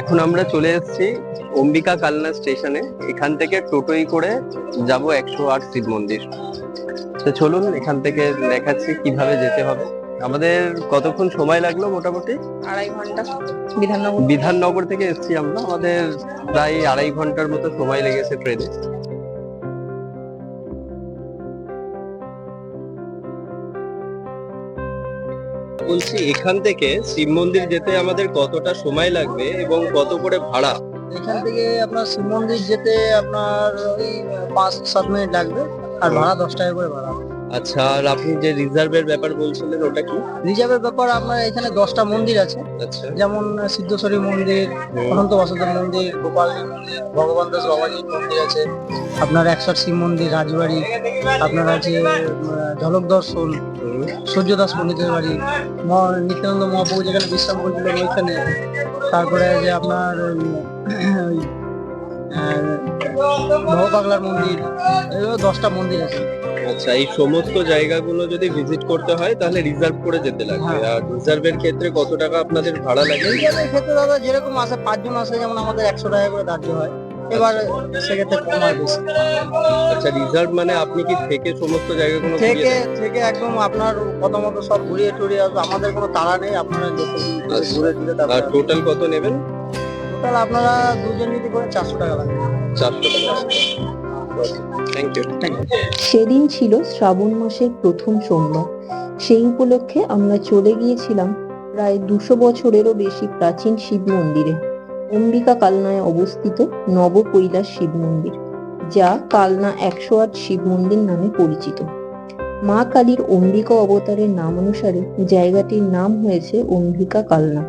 এখন আমরা চলে এসেছি অম্বিকা কালনা স্টেশনে। এখান থেকে টোটোই করে যাব 108 শিব মন্দির। তো চলুন এখান থেকে দেখাচ্ছি কিভাবে যেতে হবে। আমাদের কতক্ষণ সময় লাগলো মোটামুটি? 2.5 ঘন্টা। বিধাননগর। বিধাননগর থেকে এসেছি আমরা, আমাদের প্রায় 2.5 ঘন্টার মতো সময় লেগেছে ট্রেনে। বলছি এখান থেকে শিব মন্দির যেতে আমাদের কতটা সময় লাগবে এবং কত করে ভাড়া? এখান থেকে আপনার শিব মন্দির যেতে আপনার ওই 5-7 মিনিট লাগবে, আর ভাড়া 10 টাকা করে ভাড়া। আচ্ছা, আর আপনি যে রিজার্ভের ব্যাপার বলছিলেন ওটা কি? রিজার্ভের ব্যাপার, আপনার এখানে 10টা মন্দির আছে, আচ্ছা। যেমন সিদ্ধেশ্বরী মন্দির, অনন্ত বাসুদেব মন্দির, গোপালজি মন্দির, ভগবান দাস বাবাজির মন্দির আছে, আপনার 108 শিব মন্দির, রাজবাড়ি, আপনার আছে ঝলক দর্শন, সূর্যদাস পণ্ডিতের বাড়ি, নিত্যানন্দ মহাপ্রভু যেখানে বিশ্রাম করছিলেন ওইখানে, তারপরে যে আপনার ভবপাগলার মন্দির, এগুলো 10টা মন্দির আছে। আচ্ছা, এই সমস্ত জায়গাগুলো যদি ভিজিট করতে হয় তাহলে রিজার্ভ করে যেতে লাগবে। হ্যাঁ। আর রিজার্ভের ক্ষেত্রে কত টাকা আপনাদের ভাড়া লাগে? রিজার্ভের ক্ষেত্রে দাদা যেরকম আসে 5 জন আসে, যেমন আমাদের 100 টাকা করে ধার্য হয়, এবার সেক্ষেত্রে কম হয় বেশি। আচ্ছা, রিজার্ভ মানে আপনি কি থেকে সমস্ত জায়গাগুলো ঘুরিয়ে থেকে দেন? থেকে একদম আপনার প্রথমত সব ঘুরিয়ে টুরিয়ে আসবে, আমাদের কোনো তাড়া নেই, আপনারা ঘুরে দিলে আর তারপর টোটাল কত নেবেন? টোটাল আপনারা দুজন যদি করে 400 টাকা লাগবে। 400 টাকা। Thank you. সেদিন ছিল শ্রাবণ মাসের প্রথম সোমবার। সেই উপলক্ষে আমরা চলে গিয়েছিলাম প্রায় 200 বছরেরও বেশি প্রাচীন শিব মন্দিরে, অম্বিকা কালনায় অবস্থিত নবকৈলাস শিব মন্দির, যা কালনা 108 শিব মন্দির নামে পরিচিত। মা কালীর অম্বিকা অবতারের নাম অনুসারে জায়গাটির নাম হয়েছে অম্বিকা কালনা।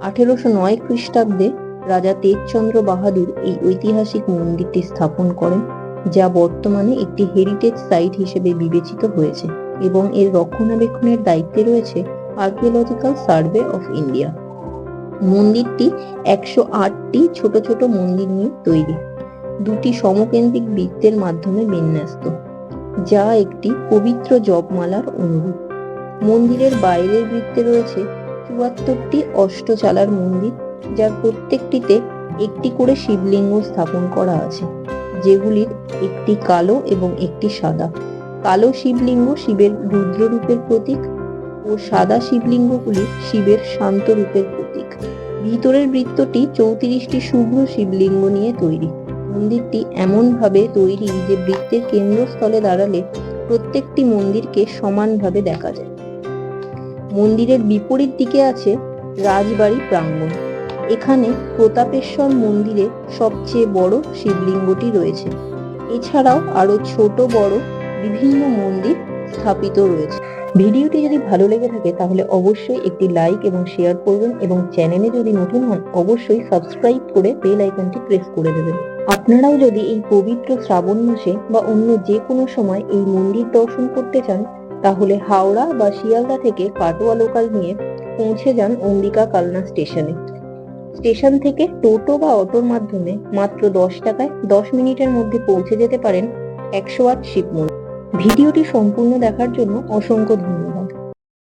1809 খ্রিস্টাব্দে রাজা তেজচন্দ্র বাহাদুর এই ঐতিহাসিক মন্দিরটি স্থাপন করেন, যা বর্তমানে একটি হেরিটেজ সাইট হিসেবে বিবেচিত হয়েছে এবং এর রক্ষণাবেক্ষণের দায়িত্বে রয়েছে আর্কিওলজিক্যাল সার্ভে অফ ইন্ডিয়া। মন্দিরটি 108টি ছোট ছোট মন্দির নিয়ে তৈরি, দুটি সমকেন্দ্রিক বৃত্তের মাধ্যমে বিন্যস্ত, যা একটি পবিত্র জপমালার অনুরূপ। মন্দিরের বাইরের বৃত্তে রয়েছে 74টি অষ্টচালার মন্দির, যার প্রত্যেকটিতে একটি করে শিবলিঙ্গ স্থাপন করা আছে, যেগুলির একটি কালো এবং একটি সাদা। কালো শিবলিঙ্গ শিবের রুদ্র রূপের প্রতীক ও সাদা শিবলিঙ্গগুলি শিবের শান্ত রূপের প্রতীক। ভিতরের বৃত্তটি 34টি শুভ্র শিবলিঙ্গ নিয়ে তৈরি। মন্দিরটি এমনভাবে তৈরি যে বৃত্তের কেন্দ্রস্থলে দাঁড়ালে প্রত্যেকটি মন্দিরকে সমানভাবে দেখা যায়। মন্দিরের বিপরীত দিকে আছে রাজবাড়ি প্রাঙ্গণ। এখানে প্রতাপেশ্বর মন্দিরে সবচেয়ে বড় শিবলিঙ্গটি রয়েছে। এছাড়াও আরো ছোট বড় বিভিন্ন মন্দির স্থাপিত রয়েছে। ভিডিওটি যদি ভালো লেগে থাকে তাহলে অবশ্যই একটি লাইক এবং শেয়ার করবেন, এবং চ্যানেলে যদি নতুন হন অবশ্যই সাবস্ক্রাইব করে বেল আইকনটি প্রেস করে দেবেন। আপনারাও যদি এই পবিত্র শ্রাবণ মাসে বা অন্য যে কোনো সময় এই মন্দির দর্শন করতে চান, তাহলে হাওড়া বা শিয়ালদা থেকে কাটোয়া লোকাল নিয়ে পৌঁছে যান অম্বিকা কালনা স্টেশনে। স্টেশন থেকে টোটো বা অটোর মাধ্যমে মাত্র 10 টাকায় 10 মিনিটের মধ্যে পৌঁছে যেতে পারেন 108 শিব মন্দির। ভিডিওটি সম্পূর্ণ দেখার জন্য অসংখ্য ধন্যবাদ।